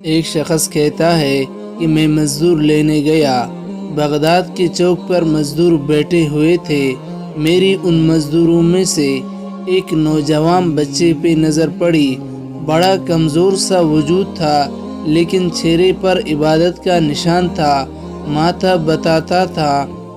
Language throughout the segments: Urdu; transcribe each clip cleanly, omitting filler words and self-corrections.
ایک شخص کہتا ہے کہ میں مزدور لینے گیا۔ بغداد کے چوک پر مزدور بیٹھے ہوئے تھے۔ میری ان مزدوروں میں سے ایک نوجوان بچے پہ نظر پڑی۔ بڑا کمزور سا وجود تھا، لیکن چہرے پر عبادت کا نشان تھا۔ ماتھا بتاتا تھا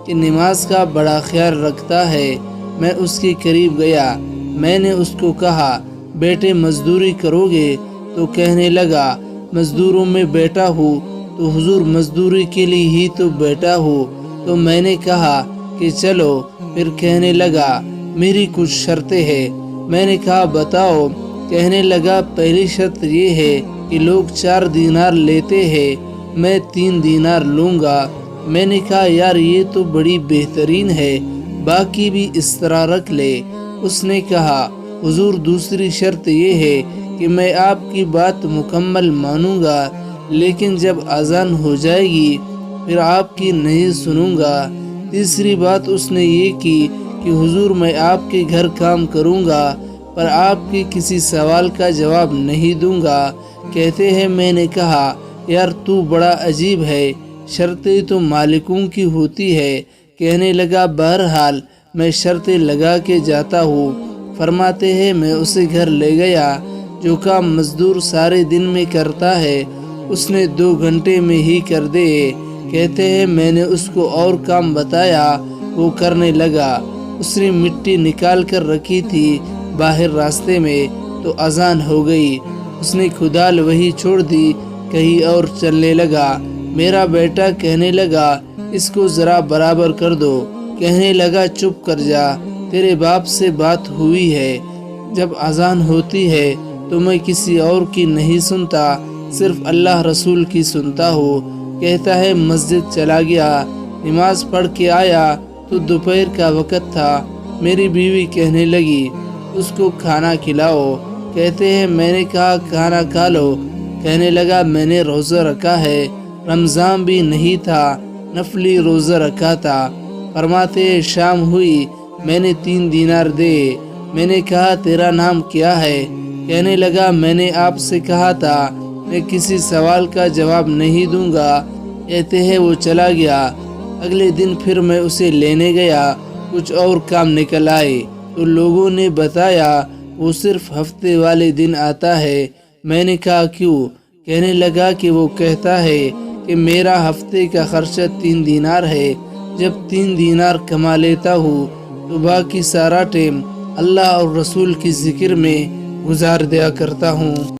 کہ نماز کا بڑا خیال رکھتا ہے۔ میں اس کے قریب گیا۔ میں نے اس کو کہا، بیٹے مزدوری کرو گے؟ تو کہنے لگا، مزدوروں میں بیٹھا ہوں تو حضور مزدوری کے لیے ہی تو بیٹھا ہوں۔ تو میں نے کہا کہ چلو۔ پھر کہنے لگا، میری کچھ شرطیں ہیں۔ میں نے کہا بتاؤ۔ کہنے لگا، پہلی شرط یہ ہے کہ لوگ 4 دینار لیتے ہیں، میں 3 دینار لوں گا۔ میں نے کہا یار یہ تو بڑی بہترین ہے، باقی بھی اس طرح رکھ لے۔ اس نے کہا، حضور دوسری شرط یہ ہے کہ میں آپ کی بات مکمل مانوں گا، لیکن جب اذان ہو جائے گی پھر آپ کی نہیں سنوں گا۔ تیسری بات اس نے یہ کی کہ حضور میں آپ کے گھر کام کروں گا، پر آپ کے کسی سوال کا جواب نہیں دوں گا۔ کہتے ہیں میں نے کہا یار تو بڑا عجیب ہے، شرطیں تو مالکوں کی ہوتی ہے۔ کہنے لگا بہرحال میں شرطیں لگا کے جاتا ہوں۔ فرماتے ہیں میں اسے گھر لے گیا۔ جو کام مزدور سارے دن میں کرتا ہے اس نے 2 گھنٹے میں ہی کر دے۔ کہتے ہیں میں نے اس کو اور کام بتایا، وہ کرنے لگا۔ اس نے مٹی نکال کر رکھی تھی باہر راستے میں، تو اذان ہو گئی۔ اس نے کھدال وہی چھوڑ دی، کہیں اور چلنے لگا۔ میرا بیٹا کہنے لگا، اس کو ذرا برابر کر دو۔ کہنے لگا چپ کر جا، تیرے باپ سے بات ہوئی ہے۔ جب اذان ہوتی ہے تو میں کسی اور کی نہیں سنتا، صرف اللہ رسول کی سنتا ہوں۔ کہتا ہے مسجد چلا گیا، نماز پڑھ کے آیا تو دوپہر کا وقت تھا۔ میری بیوی کہنے لگی اس کو کھانا کھلاؤ۔ کہتے ہیں میں نے کہا کھانا کھا لو۔ کہنے لگا میں نے روزہ رکھا ہے، رمضان بھی نہیں تھا، نفلی روزہ رکھا تھا۔ فرماتے ہیں شام ہوئی، میں نے 3 دینار دے۔ میں نے کہا تیرا نام کیا ہے؟ کہنے لگا میں نے آپ سے کہا تھا میں کسی سوال کا جواب نہیں دوں گا۔ کہتے ہیں وہ چلا گیا۔ اگلے دن پھر میں اسے لینے گیا، کچھ اور کام نکل آئے تو لوگوں نے بتایا وہ صرف ہفتے والے دن آتا ہے۔ میں نے کہا کیوں؟ کہنے لگا کہ وہ کہتا ہے کہ میرا ہفتے کا خرچہ 3 دینار ہے، جب 3 دینار کما لیتا ہوں تو باقی سارا ٹائم اللہ اور رسول کی ذکر میں گزار دیا کرتا ہوں۔